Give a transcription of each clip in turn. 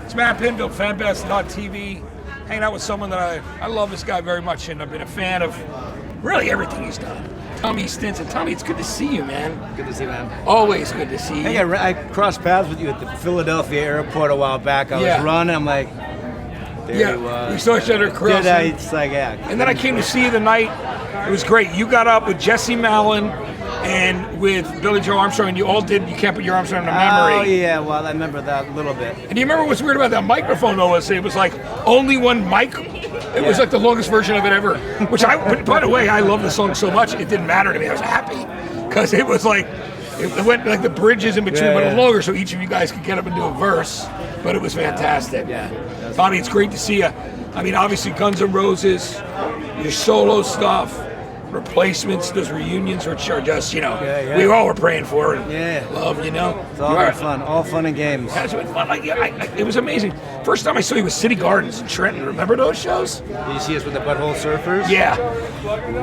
It's Matt Pinfield, FanBest.TV, hanging out with someone that I love this guy very much, and I've been a fan of really everything he's done. Tommy Stinson. Tommy, it's good to see you, man. Good to see you, man. Always good to see you. Hey, I crossed paths with you at the Philadelphia airport a while back. I was running. I'm like, there he was. We saw each other crossing. It's like, yeah. And then I came to see you the night. It was great. You got up with Jesse Malin and with Billy Joe Armstrong, and you all did You Can't Put Your Arms Around a Memory. Oh, yeah. Well, I remember that a little bit. And do you remember what's weird about that microphone, though? It was like only one mic. It was like the longest version of it ever. Which by the way, I love the song so much, it didn't matter to me. I was happy because it was like, it went like the bridges in between went longer, so each of you guys could get up and do a verse. But it was fantastic. Yeah. Tommy, it's great to see you. I mean, obviously, Guns N' Roses, your solo stuff, Replacements, those reunions, which are just, we all were praying for and love, It's all been fun. All fun and games. It's been fun. It was amazing. First time I saw you was City Gardens in Trenton. Remember those shows? Did you see us with the Butthole Surfers? Yeah.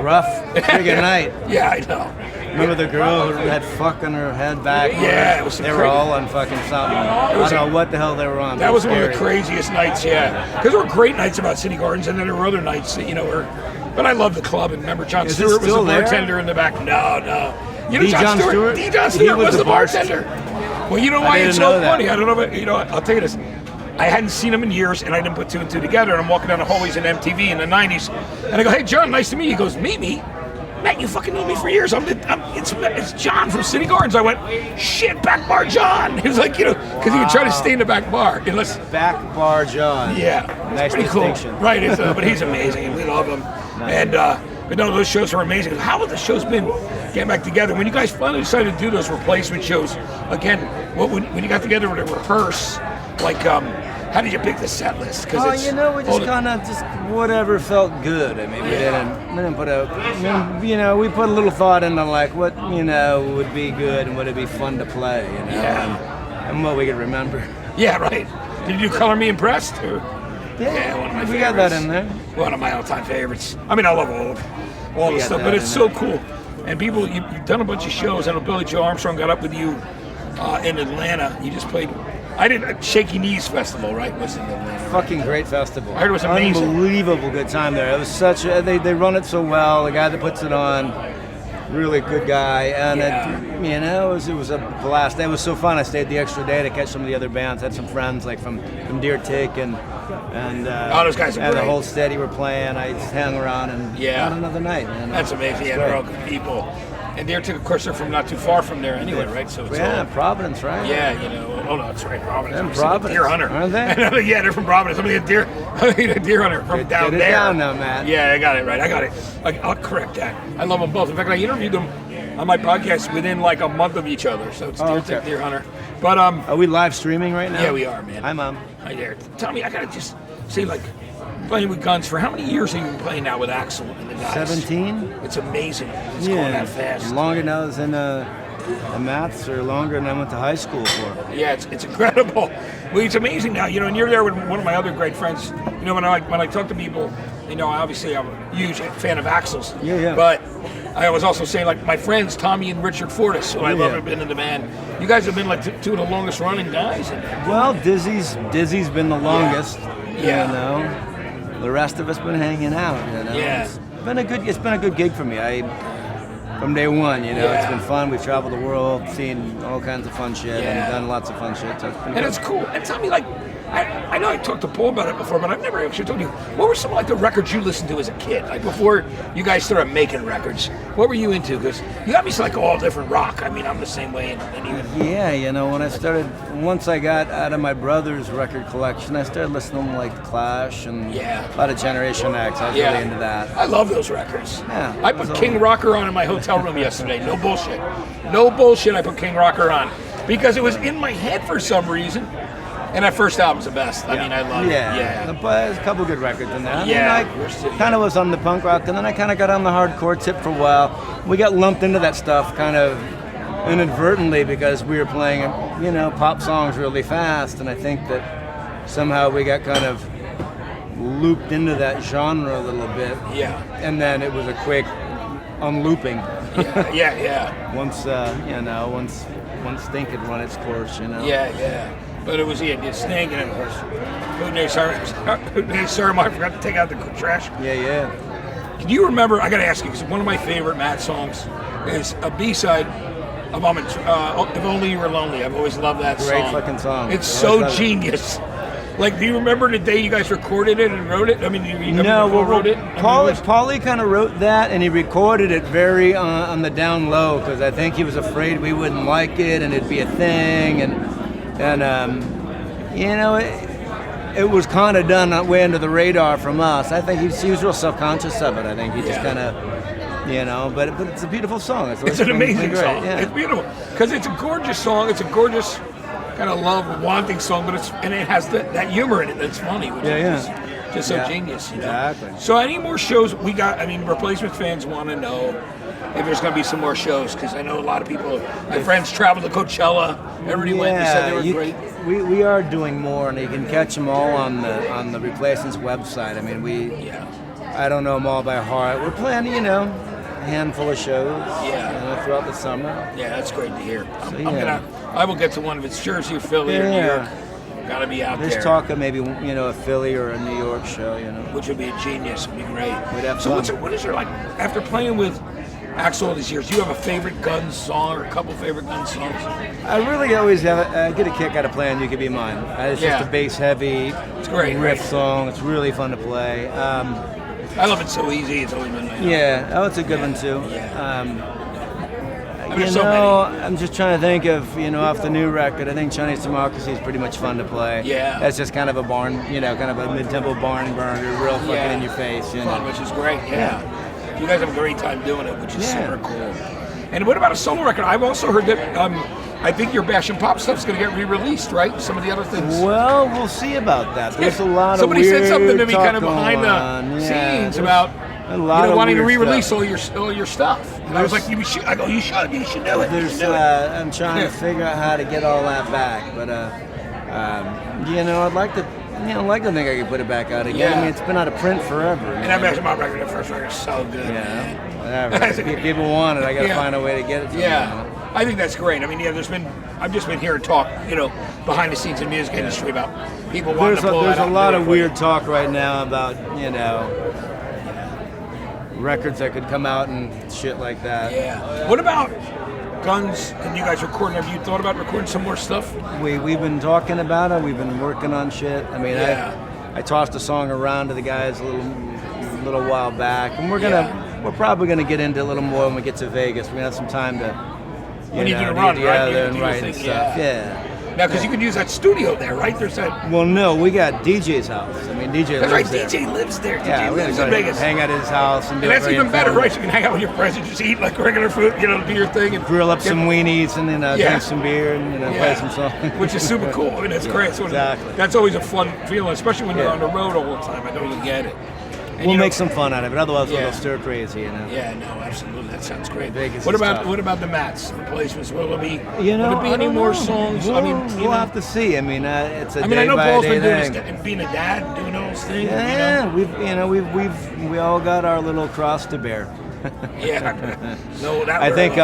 Rough friggin' night. Yeah, I know. Remember the girl who had fuck on her head back? Yeah, it was They were all on fucking something. I don't know what the hell they were on. That was one of the craziest nights, Because there were great nights about City Gardens, and then there were other nights that, were... But I love the club, and remember John Stewart was the bartender in the back. No. You know John Stewart? John Stewart was the bartender. Well, you know why it's so funny? I don't know, but I'll tell you this. I hadn't seen him in years, and I didn't put two and two together, and I'm walking down the hallways in MTV in the 90s, and I go, hey, John, nice to meet you. He goes, meet me? Matt, you fucking knew me for years. It's John from City Gardens. I went, shit, back bar John. He was like, because he would try to stay in the back bar. Back bar John. Yeah. Nice distinction. Cool. Right, but he's amazing, and we love him. Nice. And but no, those shows are amazing. How have the shows been getting back together? When you guys finally decided to do those replacement shows, again, when you got together to rehearse, how did you pick the set list? We just kind of whatever felt good. I mean, we didn't put we put a little thought into what would be good and would it be fun to play, and what we could remember. Yeah, right. Did you do Color Me Impressed? Yeah, one of my favorites. We got that in there. One of my all-time favorites. I mean, I love all the stuff, but it's so cool. And people, you've done a bunch of shows. I know Billy Joe Armstrong got up with you in Atlanta. You just played. I did a Shaky Knees Festival, right? Was in Atlanta. Fucking great festival. I heard it was amazing. Unbelievable good time there. It was such. They run it so well. The guy that puts it on, really good guy, and it was a blast. It was so fun. I stayed the extra day to catch some of the other bands. Had some friends from Deer Tick and those guys are and great. The whole steady were playing. I just hung around and had another night. That's amazing. They're all good people. And Deer Tick, of course, they're from not too far from there anyway, right? So it's Providence, right? Yeah, that's right, Providence. And Providence. Deer Hunter. Aren't they? Yeah, they're from Providence. Somebody a deer hunter from down there. Get it down now, Matt. Yeah, I got it right. I got it. I'll correct that. I love them both. In fact, I interviewed them on my podcast within a month of each other. So it's Deer Tick, Deer Hunter. But are we live streaming right now? Yeah, we are, man. Hi, Mom. Hi there. Tell me, I gotta just say, playing with Guns, for how many years have you been playing now with Axl and the guys? 17. It's amazing. It's going that fast. Longer than I was in the maths, or longer than I went to high school for. Yeah, it's incredible. Well, it's amazing now, and you're there with one of my other great friends. When I talk to people, obviously I'm a huge fan of Axl's. Yeah. But I was also saying, my friends, Tommy and Richard Fortus, who I love, have been in the band. You guys have been two of the longest running guys. Well, Dizzy's been the longest. Yeah. The rest of us been hanging out. Yeah. It's been a good gig for me. From day one, it's been fun. We've traveled the world, seen all kinds of fun shit, and done lots of fun shit. So it's cool. And tell me, I know I talked to Paul about it before, but I've never actually told you. What were some the records you listened to as a kid? Before you guys started making records, what were you into? Because you obviously all different rock. I mean, I'm the same way. Once I got out of my brother's record collection, I started listening to Clash and a lot of Generation X. I was really into that. I love those records. Yeah. I put King Rocker on in my hotel room yesterday. No bullshit. I put King Rocker on because it was in my head for some reason. And that first album's the best. I mean, I love it. Yeah. There's a couple good records in there. I kind of was on the punk rock, and then I kind of got on the hardcore tip for a while. We got lumped into that stuff kind of inadvertently because we were playing, pop songs really fast, and I think that somehow we got kind of looped into that genre a little bit. Yeah. And then it was a quick unlooping. Yeah. Once Stink had run its course, Yeah. but it was Sting, and it was sorry, I forgot to take out the trash. Yeah. Can you remember? I got to ask you because one of my favorite Matt songs is a B-side of If Only You Were Lonely. I've always loved that Great song. Great fucking song. It's so genius. Like, do you remember the day you guys recorded it and wrote it? I mean, wrote it? Paulie kind of wrote that, and he recorded it very on the down low because I think he was afraid we wouldn't like it and it'd be a thing, and it was kind of done way under the radar from us. I think he was real self-conscious of it. I think he just kind of, but it's a beautiful song. It's an amazing song. Yeah. It's beautiful because it's a gorgeous song. It's a gorgeous kind of love wanting song, but it has that humor in it that's funny, which is just so genius. Exactly. So any more shows we got? I mean, Replacement fans want to know if there's going to be some more shows because I know a lot of people. My friends traveled to Coachella. Everybody went. They said they were great. We are doing more, and you can catch them all on the Replacements website. I mean, I don't know them all by heart. We're planning, a handful of shows throughout the summer. Yeah, that's great to hear. I will get to one if it's Jersey or Philly or New York. Got to be out there. There's talk of maybe a Philly or a New York show. Which would be a genius. Would be great. We'd have so what is your after playing with Axl all these years? Do you have a favorite Guns song or a couple favorite Guns songs? I really always have. I get a kick out of playing "You Could Be Mine." It's just a bass heavy, riff song. It's really fun to play. I love It So Easy. It's always been nice. It's a good one too. Yeah. I'm just trying to think of, off the new record. I think Chinese Democracy is pretty much fun to play. Yeah. That's just kind of a barn, kind of a mid-tempo barn burner, real fucking in your face. Fun, which is great. Yeah. You guys have a great time doing it, which is super cool. And what about a solo record? I've also heard that I think your Bash and Pop stuff's going to get re-released, right? Some of the other things. Well, we'll see about that. There's a lot Somebody of weird said something to me kind of talk behind going the on. scenes about wanting to re-release stuff. all your stuff. And I was like, you should. I go, you should do it. I'm trying to figure out how to get all that back, but I'd like to. I'd like to think I could put it back out again. Yeah. I mean, it's been out of print forever. And that Bash and Pop record, the first record, is so good. Yeah, whatever. If people want it, I got to find a way to get it to them. I think that's great. I mean, I've just been hearing talk, behind the scenes in the music industry about people wanting to pull There's that a lot of weird talk right now about, records that could come out and shit like that. Yeah. What about Guns and you guys recording? Have you thought about recording some more stuff? We've been talking about it. We've been working on shit. I mean, I tossed a song around to the guys a little while back, and we're probably gonna get into a little more when we get to Vegas. We're gonna have some time to when you do the run, right? And write and stuff. Yeah. Now, because you can use that studio there, right? There's that. Well, no, we got DJ's house. I mean, DJ That's lives right, there. DJ lives there. Yeah, DJ lives we're in gonna Vegas. hang out at his house and do that's it even better, right? You can hang out with your friends and just eat like regular food, do your thing, and grill up some weenies and then drink some beer and play some songs. Which is super cool. I mean, that's great. Exactly. That's always a fun feeling, especially when you're on the road all the time. I know you get it. And we'll make some fun out of it. Otherwise, we'll stir crazy, Yeah, no, absolutely. That sounds great. Vegas what about the Mats Replacements? Will there be? Will there be any more songs? We'll have to see. I mean, it's a day I know by Paul's day been thing. being a dad, and doing all those things. Yeah, we all got our little cross to bear. Yeah. No, that. I think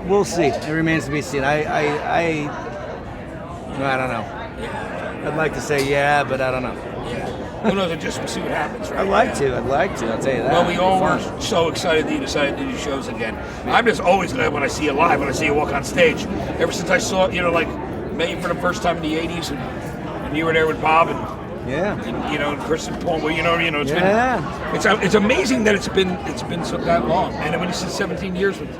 we'll see. It remains to be seen. I don't know. Yeah. I'd like to say but I don't know. Yeah. Who knows? Just we'll see what happens, right? I'd like to. I'll tell you that. Well, we all were so excited that you decided to do shows again. I'm just always glad when I see you live, when I see you walk on stage. Ever since I saw, met you for the first time in the '80s, and you were there with Bob and Chris and Paul. It's amazing that it's been so that long. And when you said 17 years with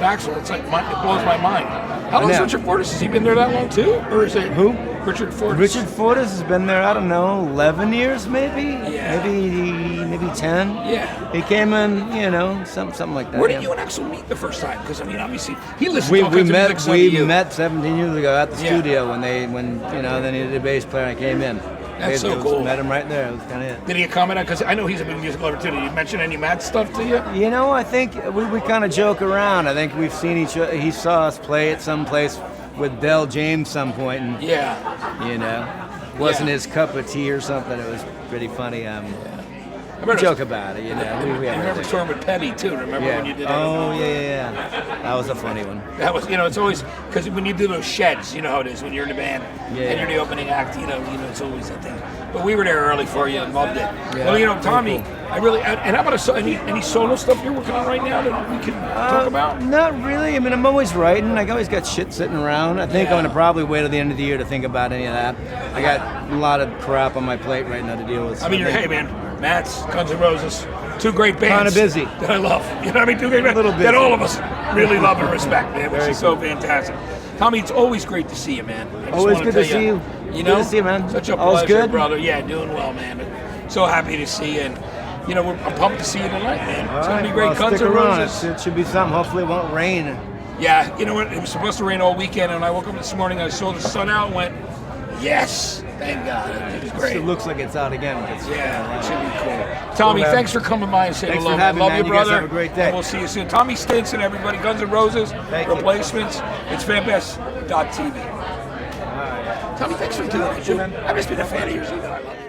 Axl, it's like it blows my mind. How long is Richard Fortus? Has he been there that long too, or is it who? Richard Fortus. Richard Fortus has been there, I don't know, 11 years maybe? Yeah. Maybe 10? Yeah. He came in, something like that. Where did you and Axl meet the first time? Because, obviously, he listened to all kinds of music. We met 17 years ago at the studio when they needed a bass player and I came in. That's so cool. Met him right there. It was kind of it. Did he comment on? Because I know he's a big music lover too. Did he mention any Matt stuff to you? I think we kind of joke around. I think we've seen each other. He saw us play at some place with Del James some point, and wasn't his cup of tea or something. It was pretty funny. We joke about it, you know. We I remember touring with Penny too. Remember when you did that? Oh yeah. That was a funny one. That was, it's always because when you do those sheds, you know how it is when you're in the band and you're the opening act. You know, it's always a thing. But we were there early for you and loved it. Yeah, well, Tommy, cool. I really. And how about any solo stuff you're working on right now that we can talk about? Not really. I mean, I'm always writing. I always got shit sitting around. I think I'm gonna probably wait till the end of the year to think about any of that. I got a lot of crap on my plate right now to deal with. I mean, hey man, Mats, Guns N' Roses, two great bands. Kind of busy. That I love. You know what I mean? Two great bands that all of us really love and respect, man, which is so fantastic. Tommy, it's always great to see you, man. Always good to see you. You know, good to see you, man. Such a All's pleasure, good? brother. Yeah, doing well, man. So happy to see you, and I'm pumped to see you tonight, man. It's gonna be great. Guns N' Roses. It should be something. Hopefully, it won't rain. Yeah, you know what? It was supposed to rain all weekend, and when I woke up this morning, I saw the sun out and went, yes, thank God. It was great. It looks like it's out again. It should be cool. Tommy, thanks for coming by and saying hello. Thanks for having me, love you, brother. You guys have a great day. And we'll see you soon. Tommy Stinson, everybody. Guns N' Roses, Replacements. It's fanbest.tv. Tommy, thanks for doing it. I've just been a fan of yours. I love you.